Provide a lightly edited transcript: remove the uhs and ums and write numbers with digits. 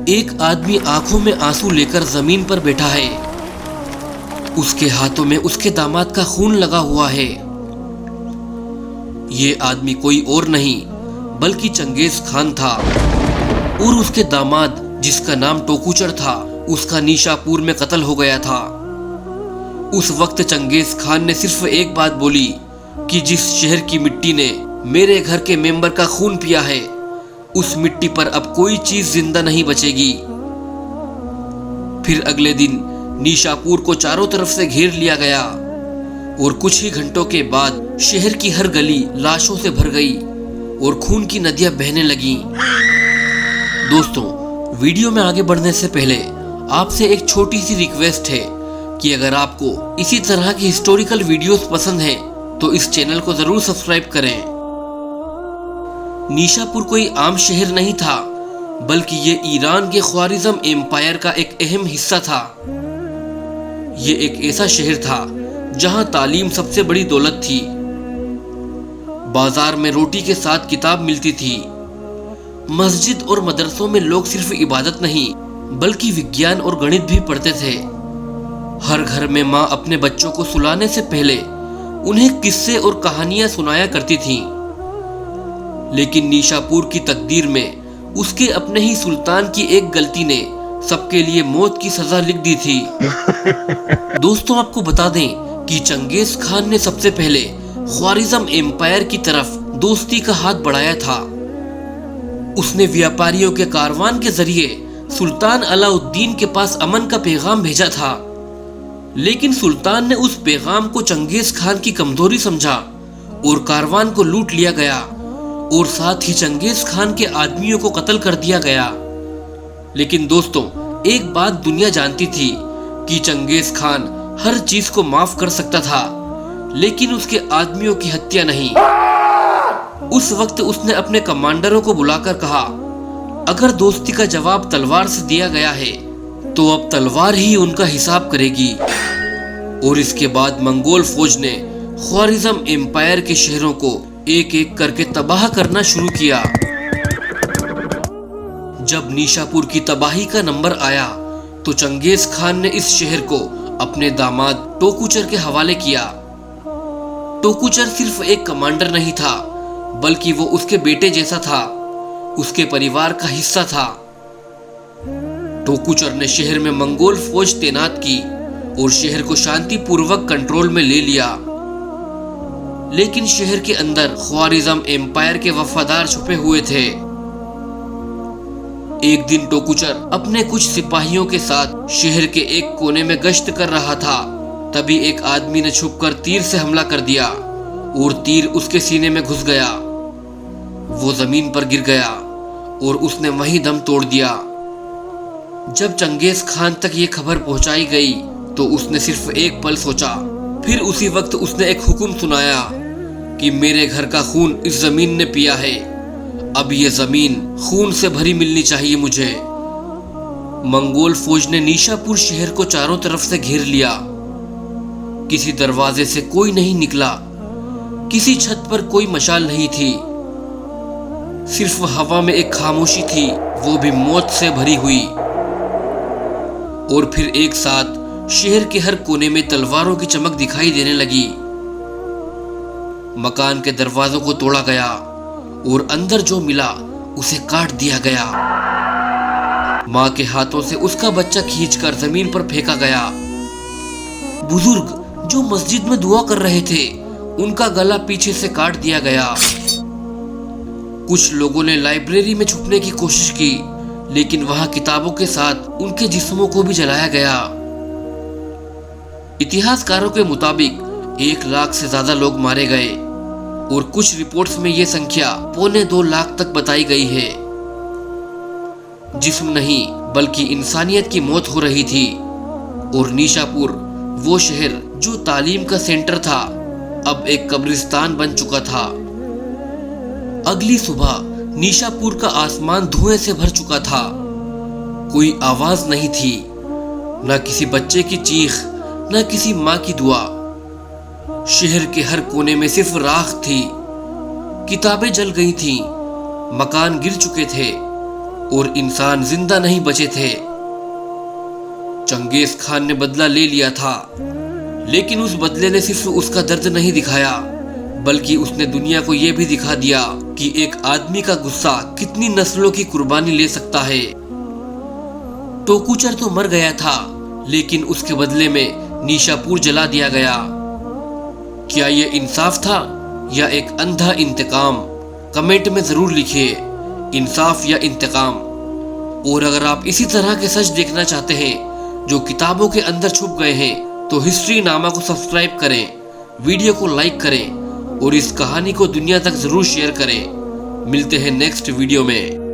एक आदमी आंखों में आंसू लेकर जमीन पर बैठा है। उसके हाथों में उसके दामाद का खून लगा हुआ है। ये आदमी कोई और नहीं बल्कि चंगेज खान था और उसके दामाद जिसका नाम टोकूचर था उसका नीशापुर में कत्ल हो गया था। उस वक्त चंगेज खान ने सिर्फ एक बात बोली कि जिस शहर की मिट्टी ने मेरे घर के मेंबर का खून पिया है उस मिट्टी पर अब कोई चीज जिंदा नहीं बचेगी। फिर अगले दिन नीशापुर को चारों तरफ से घेर लिया गया और कुछ ही घंटों के बाद शहर की हर गली लाशों से भर गई और खून की नदियां बहने लगीं। दोस्तों, वीडियो में आगे बढ़ने से पहले आपसे एक छोटी सी रिक्वेस्ट है कि अगर आपको इसी तरह की हिस्टोरिकल वीडियोस पसंद हैं तो इस चैनल को जरूर सब्सक्राइब करें। नीशापुर कोई आम शहर नहीं था बल्कि ये ईरान के ख्वारिज़म एम्पायर का एक अहम हिस्सा था। ये एक ऐसा शहर था जहां तालीम सबसे बड़ी दौलत थी। बाजार में रोटी के साथ किताब मिलती थी। मस्जिद और मदरसों में लोग सिर्फ इबादत नहीं बल्कि विज्ञान और गणित भी पढ़ते थे। हर घर में माँ अपने बच्चों को सुलाने से पहले उन्हें किस्से और कहानियां सुनाया करती थीं। लेकिन नीशापुर की तकदीर में उसके अपने ही सुल्तान की एक गलती ने सबके लिए मौत की सजा लिख दी थी। दोस्तों, आपको बता दें कि चंगेज खान ने सबसे पहले ख्वारिज़म एम्पायर की तरफ दोस्ती का हाथ बढ़ाया था। उसने व्यापारियों के कारवान के जरिए सुल्तान अलाउद्दीन के पास अमन का पैगाम भेजा था। लेकिन सुल्तान ने उस पैगाम को चंगेज खान की कमजोरी समझा और कारवान को लूट लिया गया और साथ ही चंगेज खान के आदमियों को कत्ल कर दिया गया। लेकिन दोस्तों, एक बात दुनिया जानती थी कि चंगेज खान हर चीज को माफ कर सकता था लेकिन उसके आदमियों की हत्या नहीं। उस वक्त उसने अपने कमांडरों को बुलाकर कहा, अगर दोस्ती का जवाब तलवार से दिया गया है तो अब तलवार ही उनका हिसाब करेगी। और इसके बाद मंगोल फौज ने ख्वारिज़म एम्पायर के शहरों को एक एक करके तबाह करना शुरू किया। जब नीशापुर की तबाही का नंबर आया तो चंगेज खान ने इस शहर को अपने दामाद टोकूचर के हवाले किया। टोकूचर सिर्फ एक कमांडर नहीं था बल्कि वो उसके बेटे जैसा था, उसके परिवार का हिस्सा था। टोकूचर ने शहर में मंगोल फौज तैनात की और शहर को शांतिपूर्वक कंट्रोल में ले लिया। लेकिन शहर के अंदर ख्वारिज़म एम्पायर के वफादार छुपे हुए थे। एक दिन टोकूचर अपने कुछ सिपाहियों के साथ शहर के एक कोने में गश्त कर रहा था। तभी एक आदमी ने छुपकर तीर से हमला कर दिया और तीर उसके सीने में घुस गया। वो जमीन पर गिर गया और उसने वहीं दम तोड़ दिया। जब चंगेज खान तक ये खबर पहुंचाई गई तो उसने सिर्फ एक पल सोचा। फिर उसी वक्त उसने एक हुक्म सुनाया कि मेरे घर का खून इस जमीन ने पिया है, अब ये जमीन खून से भरी मिलनी चाहिए मुझे। मंगोल फौज ने नीशापुर शहर को चारों तरफ से घेर लिया। किसी दरवाजे से कोई नहीं निकला, किसी छत पर कोई मशाल नहीं थी, सिर्फ हवा में एक खामोशी थी, वो भी मौत से भरी हुई। और फिर एक साथ शहर के हर कोने में तलवारों की चमक दिखाई देने लगी। मकान के दरवाजों को तोड़ा गया और अंदर जो मिला उसे काट दिया गया। माँ के हाथों से उसका बच्चा खींचकर जमीन पर फेंका गया। बुजुर्ग जो मस्जिद में दुआ कर रहे थे उनका गला पीछे से काट दिया गया। कुछ लोगों ने लाइब्रेरी में छुपने की कोशिश की लेकिन वहां किताबों के साथ उनके जिस्मों को भी जलाया गया। इतिहासकारों के मुताबिक 1 लाख से ज्यादा लोग मारे गए और कुछ रिपोर्ट्स में यह संख्या 1.25 लाख तक बताई गई है। जिस्म नहीं बल्कि इंसानियत की मौत हो रही थी और नीशापुर, वो शहर जो तालीम का सेंटर था, अब एक कब्रिस्तान बन चुका था। अगली सुबह नीशापुर का आसमान धुएं से भर चुका था। कोई आवाज नहीं थी, न किसी बच्चे की चीख, न किसी माँ की दुआ। शहर के हर कोने में सिर्फ राख थी। किताबें जल गई थीं, मकान गिर चुके थे और इंसान जिंदा नहीं बचे थे। चंगेज खान ने बदला ले लिया था, लेकिन उस बदले ने सिर्फ उसका दर्द नहीं दिखाया, बल्कि उसने दुनिया को यह भी दिखा दिया कि एक आदमी का गुस्सा कितनी नस्लों की कुर्बानी ले सकता है। टोकूचर तो मर गया था, लेकिन उसके बदले में निशापुर जला दिया गया। क्या यह इंसाफ था या एक अंधा इंतकाम? कमेंट में जरूर लिखिए, इंसाफ या इंतकाम। और अगर आप इसी तरह के सच देखना चाहते हैं जो किताबों के अंदर छुप गए हैं, तो हिस्ट्री नामा को सब्सक्राइब करें, वीडियो को लाइक करें और इस कहानी को दुनिया तक जरूर शेयर करें। मिलते हैं नेक्स्ट वीडियो में।